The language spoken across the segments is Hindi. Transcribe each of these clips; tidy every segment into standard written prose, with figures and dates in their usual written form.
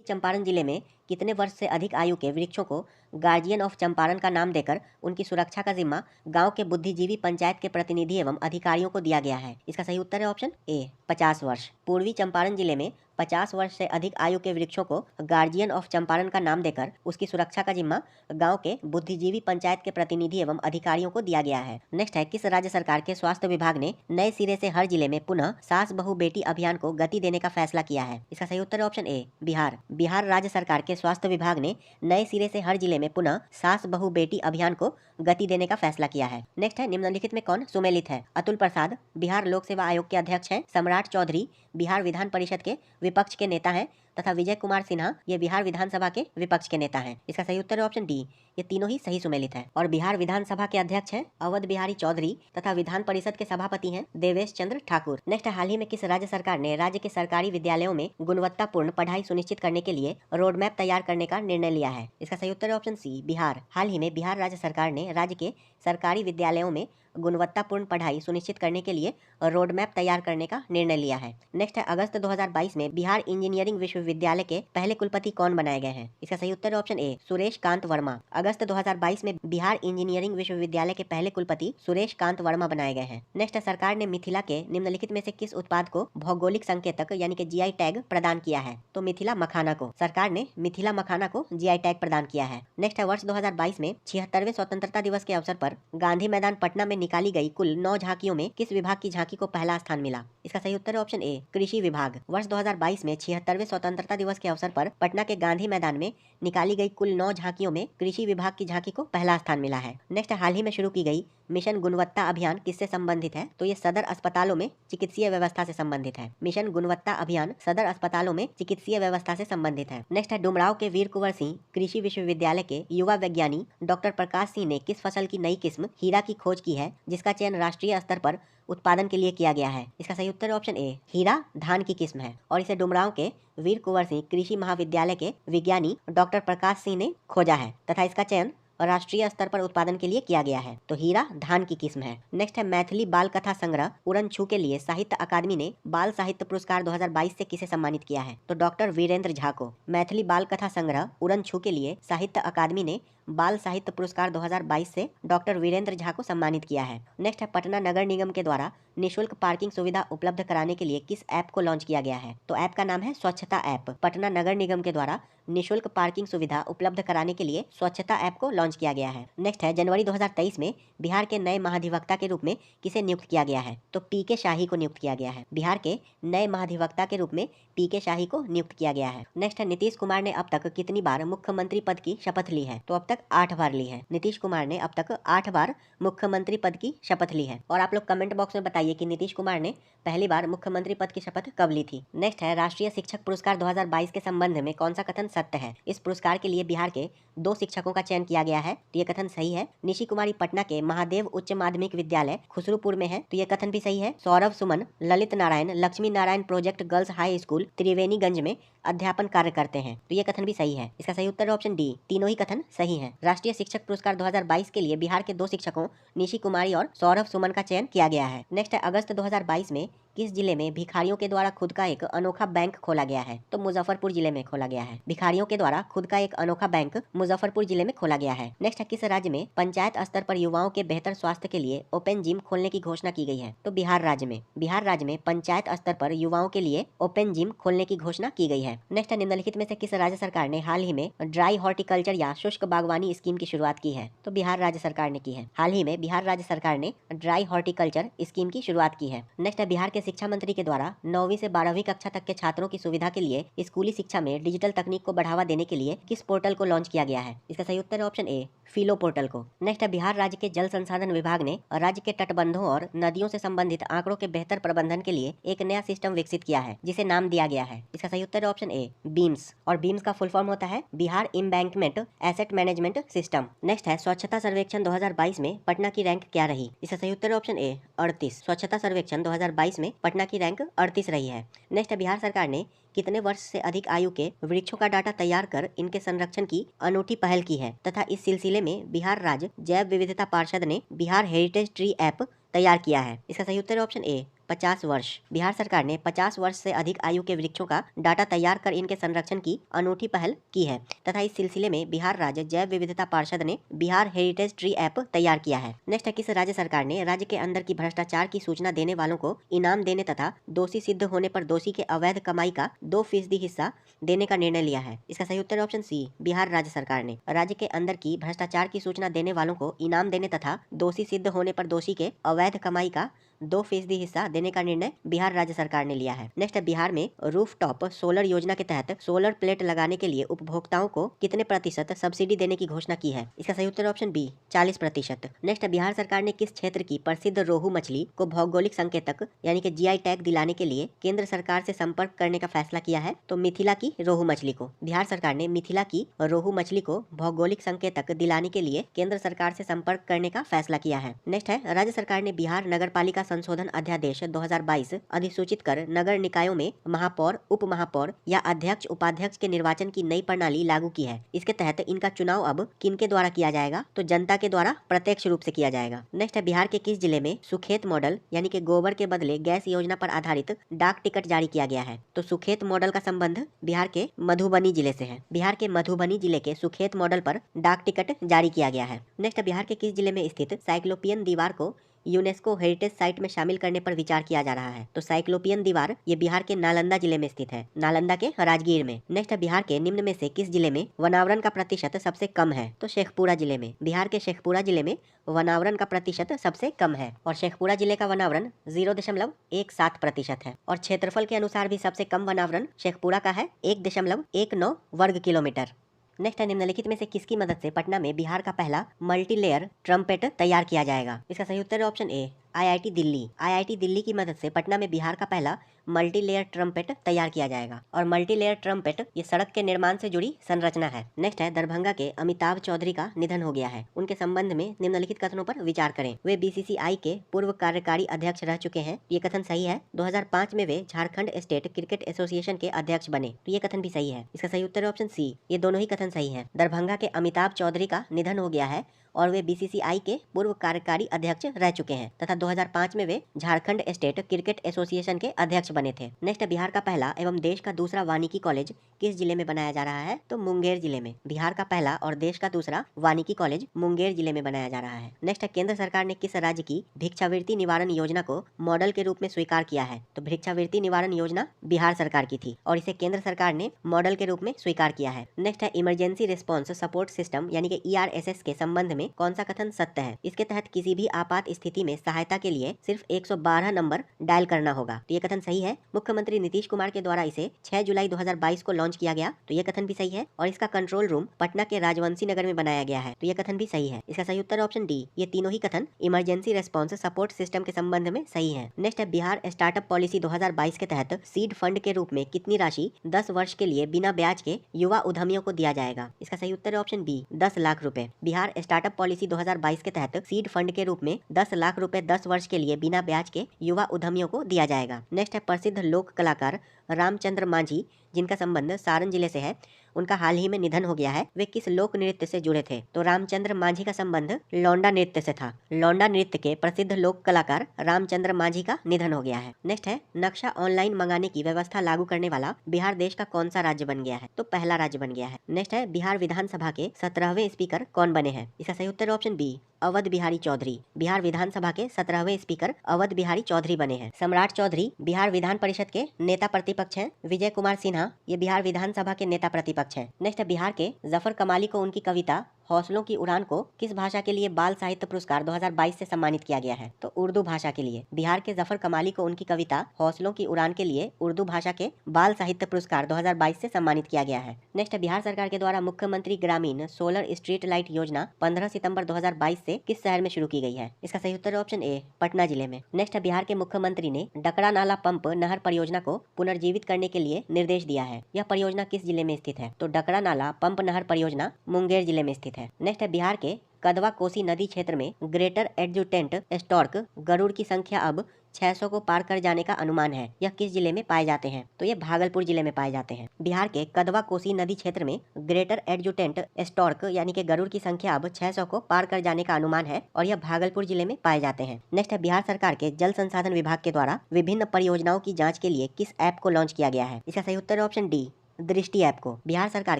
चंपारण जिले में कितने वर्ष से अधिक आयु के वृक्षों को गार्जियन ऑफ चंपारण का नाम देकर उनकी सुरक्षा का जिम्मा गांव के बुद्धिजीवी पंचायत के प्रतिनिधि एवं अधिकारियों को दिया गया है? इसका सही उत्तर है ऑप्शन ए 50 वर्ष। पूर्वी चंपारण जिले में 50 वर्ष से अधिक आयु के वृक्षों को गार्जियन ऑफ चंपारण का नाम देकर उसकी सुरक्षा का जिम्मा गांव के बुद्धिजीवी पंचायत के प्रतिनिधि एवं अधिकारियों को दिया गया है। नेक्स्ट है, किस राज्य सरकार के स्वास्थ्य विभाग ने नए सिरे से हर जिले में पुनः सास बहू बेटी अभियान को गति देने का फैसला किया है? इसका सही उत्तर है ऑप्शन ए बिहार। बिहार राज्य सरकार के स्वास्थ्य विभाग ने नए सिरे से हर जिले में पुनः सास बहू बेटी अभियान को गति देने का फैसला किया है। नेक्स्ट है, निम्नलिखित में कौन सुमेलित है? अतुल प्रसाद बिहार लोक सेवा आयोग के अध्यक्ष हैं, सम्राट चौधरी बिहार विधान परिषद के विपक्ष के नेता हैं तथा विजय कुमार सिन्हा ये बिहार विधानसभा के विपक्ष के नेता हैं। इसका सही उत्तर है ऑप्शन डी, ये तीनों ही सही सुमेलित है। और बिहार विधानसभा के अध्यक्ष हैं अवध बिहारी चौधरी तथा विधान परिषद के सभापति हैं देवेश चंद्र ठाकुर। नेक्स्ट, हाल ही में किस राज्य सरकार ने राज्य के सरकारी विद्यालयों में गुणवत्तापूर्ण पढ़ाई सुनिश्चित करने के लिए रोड मैप तैयार करने का निर्णय लिया है? इसका सही उत्तर है ऑप्शन सी बिहार। हाल ही में बिहार राज्य सरकार ने राज्य के सरकारी विद्यालयों में गुणवत्तापूर्ण पढ़ाई सुनिश्चित करने के लिए रोड मैप तैयार करने का निर्णय लिया है। नेक्स्ट है, अगस्त 2022 में बिहार इंजीनियरिंग विश्वविद्यालय के पहले कुलपति कौन बनाए गए हैं? इसका सही उत्तर है ऑप्शन ए सुरेश कांत वर्मा। अगस्त 2022 में बिहार इंजीनियरिंग विश्वविद्यालय के पहले कुलपति सुरेश कांत वर्मा बनाए गए हैं। नेक्स्ट, सरकार ने मिथिला के निम्नलिखित में से किस उत्पाद को भौगोलिक संकेतक यानी कि जीआई टैग प्रदान किया है? तो मिथिला मखाना को। सरकार ने मिथिला मखाना को जीआई टैग प्रदान किया है। नेक्स्ट है, वर्ष 2022 में 76वें स्वतंत्रता दिवस के अवसर पर गांधी मैदान पटना में निकाली गई कुल 9 झांकियों में किस विभाग की झांकी को पहला स्थान मिला? इसका सही उत्तर है ऑप्शन ए कृषि विभाग। वर्ष 2022 में 76वें स्वतंत्रता दिवस के अवसर पर पटना के गांधी मैदान में निकाली गई कुल 9 झांकियों में कृषि विभाग की झांकी को पहला स्थान मिला है। नेक्स्ट, हाल ही में शुरू की गई मिशन गुणवत्ता अभियान किससे संबंधित है? तो ये सदर अस्पतालों में चिकित्सीय व्यवस्था से संबंधित है। मिशन गुणवत्ता अभियान सदर अस्पतालों में चिकित्सीय व्यवस्था से संबंधित है। नेक्स्ट है, डुमराव के वीर कुंवर सिंह कृषि विश्वविद्यालय के युवा वैज्ञानिक डॉक्टर प्रकाश सिंह ने किस फसल की नई किस्म हीरा की खोज की है जिसका चयन राष्ट्रीय स्तर पर उत्पादन के लिए किया गया है? इसका सही उत्तर है ऑप्शन ए हीरा धान की किस्म है और इसे डुमराव के वीर कुंवर सिंह कृषि महाविद्यालय के विज्ञानी डॉक्टर प्रकाश सिंह ने खोजा है तथा इसका चयन राष्ट्रीय स्तर पर उत्पादन के लिए किया गया है। तो हीरा धान की किस्म है। नेक्स्ट है, मैथिली बाल कथा संग्रह उड़न छू के लिए साहित्य अकादमी ने बाल साहित्य पुरस्कार 2022 से किसे सम्मानित किया है? तो डॉक्टर वीरेंद्र झा को। मैथिली बाल कथा संग्रह उड़न छू के लिए साहित्य अकादमी ने बाल साहित्य पुरस्कार 2022 से डॉक्टर वीरेंद्र झा को सम्मानित किया है। नेक्स्ट है, पटना नगर निगम के द्वारा निःशुल्क पार्किंग सुविधा उपलब्ध कराने के लिए किस ऐप को लॉन्च किया गया है? तो ऐप का नाम है स्वच्छता ऐप। पटना नगर निगम के द्वारा निःशुल्क पार्किंग सुविधा उपलब्ध कराने के लिए स्वच्छता ऐप को लॉन्च किया गया है। नेक्स्ट है, जनवरी 2023 में बिहार के नए महाधिवक्ता के रूप में किसे नियुक्त किया गया है? तो पीके शाही को नियुक्त किया गया है। बिहार के नए महाधिवक्ता के रूप में पीके शाही को नियुक्त किया गया है। नेक्स्ट है, नीतीश कुमार ने अब तक कितनी बार मुख्यमंत्री पद की शपथ ली है? तो अब तक 8 बार ली है। नीतीश कुमार ने अब तक 8 बार मुख्यमंत्री पद की शपथ ली है। और आप लोग कमेंट बॉक्स में बताइए कि नीतीश कुमार ने पहली बार मुख्यमंत्री पद की शपथ कब ली थी। नेक्स्ट है, राष्ट्रीय शिक्षक पुरस्कार 2022 के संबंध में कौन सा कथन सत्य है? इस पुरस्कार के लिए बिहार के 2 शिक्षकों का चयन किया गया है, तो ये कथन सही है। निशी कुमारी पटना के महादेव उच्च माध्यमिक विद्यालय खुसरूपुर में है, तो ये कथन भी सही है। Saurabh Suman Lalit Narayan Lakshmi Narayan project girls high school Triveniganj में अध्यापन कार्य करते हैं, तो ये कथन भी सही है। इसका सही उत्तर है ऑप्शन डी, तीनों ही कथन सही हैं। राष्ट्रीय शिक्षक पुरस्कार 2022 के लिए बिहार के 2 शिक्षकों निशी कुमारी और सौरभ सुमन का चयन किया गया है। नेक्स्ट है, अगस्त 2022 में किस जिले में भिखारियों के द्वारा खुद का एक अनोखा बैंक खोला गया है? तो मुजफ्फरपुर जिले में खोला गया है। भिखारियों के द्वारा खुद का एक अनोखा बैंक मुजफ्फरपुर जिले में खोला गया है। नेक्स्ट है, किस राज्य में पंचायत स्तर पर युवाओं के बेहतर स्वास्थ्य के लिए ओपन जिम खोलने की घोषणा की गई है? तो बिहार राज्य में। बिहार राज्य में पंचायत स्तर पर युवाओं के लिए ओपन जिम खोलने की घोषणा की गई है। नेक्स्ट है, निम्नलिखित में से किस राज्य सरकार ने हाल ही में ड्राई हॉर्टिकल्चर या शुष्क बागवानी स्कीम की शुरुआत की है? तो बिहार राज्य सरकार ने की है। हाल ही में बिहार राज्य सरकार ने ड्राई हॉर्टिकल्चर स्कीम की शुरुआत की है। नेक्स्ट है, बिहार के शिक्षा मंत्री के द्वारा 9वीं से 12वीं कक्षा तक के छात्रों की सुविधा के लिए स्कूली शिक्षा में डिजिटल तकनीक को बढ़ावा देने के लिए किस पोर्टल को लॉन्च किया गया है? इसका सही उत्तर है ऑप्शन ए फिलो पोर्टल को। नेक्स्ट है, बिहार राज्य के जल संसाधन विभाग ने राज्य के तटबंधों और नदियों से संबंधित आंकड़ों के बेहतर प्रबंधन के लिए एक नया सिस्टम विकसित किया है जिसे नाम दिया गया है। इसका सही उत्तर है ऑप्शन ए बीम्स। और बीम्स का फुल फॉर्म होता है Bihar embankment asset management system. Next है, स्वच्छता सर्वेक्षण 2022 में पटना की रैंक क्या रही? इसका सही उत्तर है ऑप्शन ए 38। स्वच्छता सर्वेक्षण 2022 में पटना की रैंक 38 रही है। नेक्स्ट है, बिहार सरकार ने कितने वर्ष से अधिक आयु के वृक्षों का डाटा तैयार कर इनके संरक्षण की अनूठी पहल की है तथा इस सिलसिले में बिहार राज्य जैव विविधता पार्षद ने बिहार हेरिटेज ट्री ऐप तैयार किया है? इसका सही उत्तर है ऑप्शन ए 50 वर्ष। बिहार सरकार ने 50 वर्ष से अधिक आयु के वृक्षों का डाटा तैयार कर इनके संरक्षण की अनूठी पहल की है तथा इस सिलसिले में बिहार राज्य जैव विविधता पार्षद ने बिहार हेरिटेज ट्री ऐप तैयार किया है। नेक्स्ट है, किस राज्य सरकार ने राज्य के अंदर की भ्रष्टाचार की सूचना देने वालों को इनाम देने तथा दोषी सिद्ध होने पर दोषी के अवैध कमाई का 2% हिस्सा देने का निर्णय लिया है? इसका सही उत्तर ऑप्शन सी, बिहार राज्य सरकार ने राज्य के अंदर की भ्रष्टाचार की सूचना देने वालों को इनाम देने तथा दोषी सिद्ध होने पर दोषी के अवैध कमाई का 2% हिस्सा देने का निर्णय बिहार राज्य सरकार ने लिया है। नेक्स्ट है, बिहार में रूफटॉप सोलर योजना के तहत सोलर प्लेट लगाने के लिए उपभोक्ताओं को कितने प्रतिशत सब्सिडी देने की घोषणा की है? इसका सही उत्तर ऑप्शन बी, 40%। नेक्स्ट है, बिहार सरकार ने किस क्षेत्र की प्रसिद्ध रोहू मछली को भौगोलिक संकेतक यानी कि GI टैग दिलाने के लिए केंद्र सरकार से संपर्क करने का फैसला किया है? तो मिथिला की रोहू मछली को। बिहार सरकार ने मिथिला की रोहू मछली को भौगोलिक संकेतक दिलाने के लिए केंद्र सरकार से संपर्क करने का फैसला किया है। नेक्स्ट है, राज्य सरकार ने बिहार नगर पालिका संशोधन अध्यादेश 2022 अधिसूचित कर नगर निकायों में महापौर, उप महापौर या अध्यक्ष उपाध्यक्ष के निर्वाचन की नई प्रणाली लागू की है। इसके तहत इनका चुनाव अब किनके द्वारा किया जाएगा? तो जनता के द्वारा प्रत्यक्ष रूप से किया जाएगा। नेक्स्ट है, बिहार के किस जिले में सुखेत मॉडल यानी कि गोबर के बदले गैस योजना पर आधारित डाक टिकट जारी किया गया है? तो सुखेत मॉडल का संबंध बिहार के मधुबनी जिले से है। बिहार के मधुबनी जिले के सुखेत मॉडल पर डाक टिकट जारी किया गया है। नेक्स्ट, बिहार के किस जिले में स्थित साइक्लोपियन दीवार को यूनेस्को हेरिटेज साइट में शामिल करने पर विचार किया जा रहा है? तो साइक्लोपियन दीवार ये बिहार के नालंदा जिले में स्थित है, नालंदा के राजगीर में। नेक्स्ट, बिहार के निम्न में से किस जिले में वनावरण का प्रतिशत सबसे कम है? तो शेखपुरा जिले में। बिहार के शेखपुरा जिले में वनावरण का प्रतिशत सबसे कम है और शेखपुरा जिले का वनावरण 0.17% है और क्षेत्रफल के अनुसार भी सबसे कम वनावरण शेखपुरा का है 1.19 वर्ग किलोमीटर। नेक्स्ट है, निम्नलिखित में से किसकी मदद से पटना में बिहार का पहला मल्टी लेयर ट्रम्पेट तैयार किया जाएगा? इसका सही उत्तर है option A, IIT Delhi. IIT Delhi की मदद से पटना में बिहार का पहला मल्टी लेयर ट्रम्पेट तैयार किया जाएगा और मल्टी लेयर ट्रम्पेट ये सड़क के निर्माण से जुड़ी संरचना है। नेक्स्ट है, दरभंगा के अमिताभ चौधरी का निधन हो गया है। उनके संबंध में निम्नलिखित कथनों पर विचार करें। वे BCCI के पूर्व कार्यकारी अध्यक्ष रह चुके हैं, ये कथन सही है। 2005 में वे झारखंड स्टेट क्रिकेट एसोसिएशन के अध्यक्ष बने, तो ये कथन भी सही है। इसका सही उत्तर ऑप्शन सी, ये दोनों ही कथन सही है। दरभंगा के अमिताभ चौधरी का निधन हो गया है और वे BCCI के पूर्व कार्यकारी अध्यक्ष रह चुके हैं तथा 2005 में वे झारखंड स्टेट क्रिकेट एसोसिएशन के अध्यक्ष बने थे। नेक्स्ट, बिहार का पहला एवं देश का दूसरा वानिकी कॉलेज किस जिले में बनाया जा रहा है? तो मुंगेर जिले में। बिहार का पहला और देश का दूसरा वानिकी कॉलेज मुंगेर जिले में बनाया जा रहा है। नेक्स्ट, केंद्र सरकार ने किस राज्य की भिक्षावृत्ति निवारण योजना को मॉडल के रूप में स्वीकार किया है? तो भिक्षावृत्ति निवारण योजना बिहार सरकार की थी और इसे केंद्र सरकार ने मॉडल के रूप में स्वीकार किया है। नेक्स्ट है, इमरजेंसी रिस्पॉन्स सपोर्ट सिस्टम यानी कि ERSS के संबंध में कौन सा कथन सत्य है? इसके तहत किसी भी आपात स्थिति में सहायता के लिए सिर्फ 112 नंबर डायल करना होगा, तो ये कथन सही है। मुख्यमंत्री नीतीश कुमार के द्वारा इसे 6 जुलाई 2022 को लॉन्च किया गया, तो ये कथन भी सही है और इसका कंट्रोल रूम पटना के राजवंशी नगर में बनाया गया है, तो ये कथन भी सही है। इसका सही उत्तर ऑप्शन डी, ये तीनों ही कथन इमरजेंसी रेस्पॉन्स सपोर्ट सिस्टम के संबंध में सही है। नेक्स्ट है, बिहार स्टार्टअप पॉलिसी 2022 के तहत सीड फंड के रूप में कितनी राशि 10 वर्ष के लिए बिना ब्याज के युवा उद्यमियों को दिया जाएगा? इसका सही उत्तर ऑप्शन बी, 10 लाख रुपए। बिहार स्टार्टअप पॉलिसी 2022 के तहत सीड फंड के रूप में 10 लाख रुपए 10 वर्ष के लिए बिना ब्याज के युवा उद्यमियों को दिया जाएगा। नेक्स्ट है, प्रसिद्ध लोक कलाकार रामचंद्र मांझी जिनका संबंध सारण जिले से है, उनका हाल ही में निधन हो गया है। वे किस लोक नृत्य से जुड़े थे? तो रामचंद्र मांझी का संबंध लौंडा नृत्य से था। लौंडा नृत्य के प्रसिद्ध लोक कलाकार रामचंद्र मांझी का निधन हो गया है। नेक्स्ट है, नक्शा ऑनलाइन मंगाने की व्यवस्था लागू करने वाला बिहार देश का कौन सा राज्य बन गया है? तो पहला राज्य बन गया है। नेक्स्ट है, बिहार विधानसभा के 17वें स्पीकर कौन बने हैं? इसका सही उत्तर ऑप्शन बी, अवध बिहारी चौधरी। बिहार विधानसभा के 17वें स्पीकर अवध बिहारी चौधरी बने हैं। सम्राट चौधरी बिहार विधान परिषद के नेता प्रतिपक्ष हैं। विजय कुमार सिन्हा ये बिहार विधानसभा के नेता प्रतिपक्ष हैं। नेक्स्ट, बिहार के जफर कमाली को उनकी कविता हौसलों की उड़ान को किस भाषा के लिए बाल साहित्य पुरस्कार 2022 से सम्मानित किया गया है? तो उर्दू भाषा के लिए। बिहार के जफर कमाली को उनकी कविता हौसलों की उड़ान के लिए उर्दू भाषा के बाल साहित्य पुरस्कार 2022 से सम्मानित किया गया है। नेक्स्ट, बिहार सरकार के द्वारा मुख्यमंत्री ग्रामीण सोलर स्ट्रीट लाइट योजना 15 सितंबर 2022 से किस शहर में शुरू की गई है? इसका सही उत्तर ऑप्शन ए, पटना जिले में। नेक्स्ट, बिहार के मुख्यमंत्री ने डकरा नाला पंप नहर परियोजना को पुनर्जीवित करने के लिए निर्देश दिया है। यह परियोजना किस जिले में स्थित है? तो डकरा नाला पंप नहर परियोजना मुंगेर जिले में स्थित है। नेक्स्ट है, बिहार के कदवा कोसी नदी क्षेत्र में ग्रेटर एडजुटेंट स्टॉर्क गरुड़ की संख्या अब 600 को पार कर जाने का अनुमान है, यह किस जिले में पाए जाते हैं? तो ये भागलपुर जिले में पाए जाते हैं। बिहार के कदवा कोसी नदी क्षेत्र में ग्रेटर एडजुटेंट स्टॉर्क यानी कि गरुड़ की संख्या अब 600 को पार कर जाने का अनुमान है और यह भागलपुर जिले में पाए जाते हैं। नेक्स्ट है, बिहार सरकार के जल संसाधन विभाग के द्वारा विभिन्न परियोजनाओं की जाँच के लिए किस ऐप को लॉन्च किया गया है? इसका सही उत्तर है ऑप्शन डी, दृष्टि ऐप को। बिहार सरकार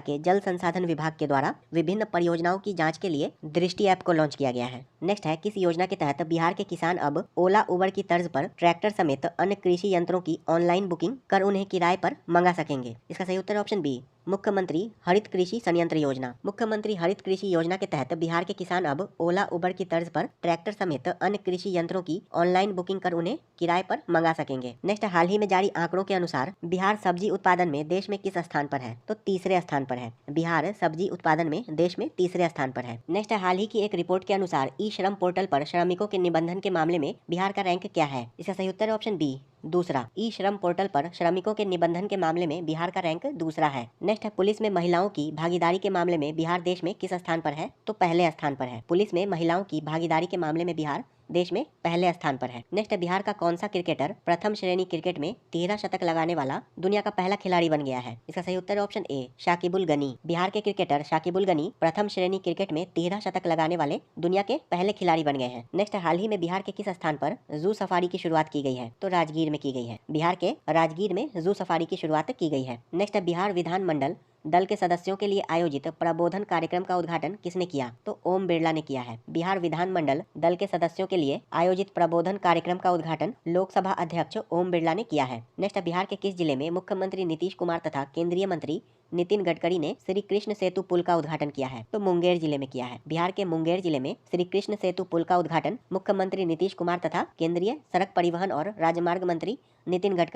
के जल संसाधन विभाग के द्वारा विभिन्न परियोजनाओं की जांच के लिए दृष्टि ऐप को लॉन्च किया गया है। नेक्स्ट है, किस योजना के तहत बिहार के किसान अब ओला उबर की तर्ज पर ट्रैक्टर समेत अन्य कृषि यंत्रों की ऑनलाइन बुकिंग कर उन्हें किराए पर मंगा सकेंगे? इसका सही उत्तर ऑप्शन बी, मुख्यमंत्री हरित कृषि संयंत्र योजना। मुख्यमंत्री हरित कृषि योजना के तहत बिहार के किसान अब ओला उबर की तर्ज पर ट्रैक्टर समेत अन्य कृषि यंत्रों की ऑनलाइन बुकिंग कर उन्हें किराए पर मंगा सकेंगे। नेक्स्ट, हाल ही में जारी आंकड़ों के अनुसार बिहार सब्जी उत्पादन में देश में किस स्थान पर है? तो तीसरे स्थान पर है। बिहार सब्जी उत्पादन में देश में तीसरे स्थान पर है। नेक्स्ट, हाल ही की एक रिपोर्ट के अनुसार ई श्रम पोर्टल पर श्रमिकों के निबंधन के मामले में बिहार का रैंक क्या है? इसका सही उत्तर है ऑप्शन बी, दूसरा। ई श्रम पोर्टल पर श्रमिकों के निबंधन के मामले में बिहार का रैंक दूसरा है। नेक्स्ट है, पुलिस में महिलाओं की भागीदारी के मामले में बिहार देश में किस स्थान पर है? तो पहले स्थान पर है। पुलिस में महिलाओं की भागीदारी के मामले में बिहार देश में पहले स्थान पर है। नेक्स्ट है, बिहार का कौन सा क्रिकेटर प्रथम श्रेणी क्रिकेट में 13 शतक लगाने वाला दुनिया का पहला खिलाड़ी बन गया है? इसका सही उत्तर है ऑप्शन ए, शाकिबुल गनी। बिहार के क्रिकेटर शाकिबुल गनी प्रथम श्रेणी क्रिकेट में 13 शतक लगाने वाले दुनिया के पहले खिलाड़ी बन गए हैं। नेक्स्ट, हाल ही में बिहार के किस स्थान पर जू सफारी की शुरुआत की गई है? तो राजगीर में की गई है। बिहार के राजगीर में जू सफारी की शुरुआत की गई है। नेक्स्ट है, बिहार विधानमंडल दल के सदस्यों के लिए आयोजित प्रबोधन कार्यक्रम का उद्घाटन किसने किया? तो ओम बिरला ने किया है। बिहार विधानमंडल दल के सदस्यों के लिए आयोजित प्रबोधन कार्यक्रम का उद्घाटन लोकसभा अध्यक्ष ओम बिरला ने किया है। नेक्स्ट, बिहार के किस जिले में मुख्यमंत्री नीतीश कुमार तथा केंद्रीय मंत्री नितिन गडकरी ने श्री कृष्ण सेतु पुल का उद्घाटन किया है? तो मुंगेर जिले में किया है। बिहार के मुंगेर जिले में श्री कृष्ण सेतु पुल का उद्घाटन मुख्यमंत्री नीतीश कुमार तथा केंद्रीय सड़क परिवहन और राजमार्ग मंत्री नितिन गडकरी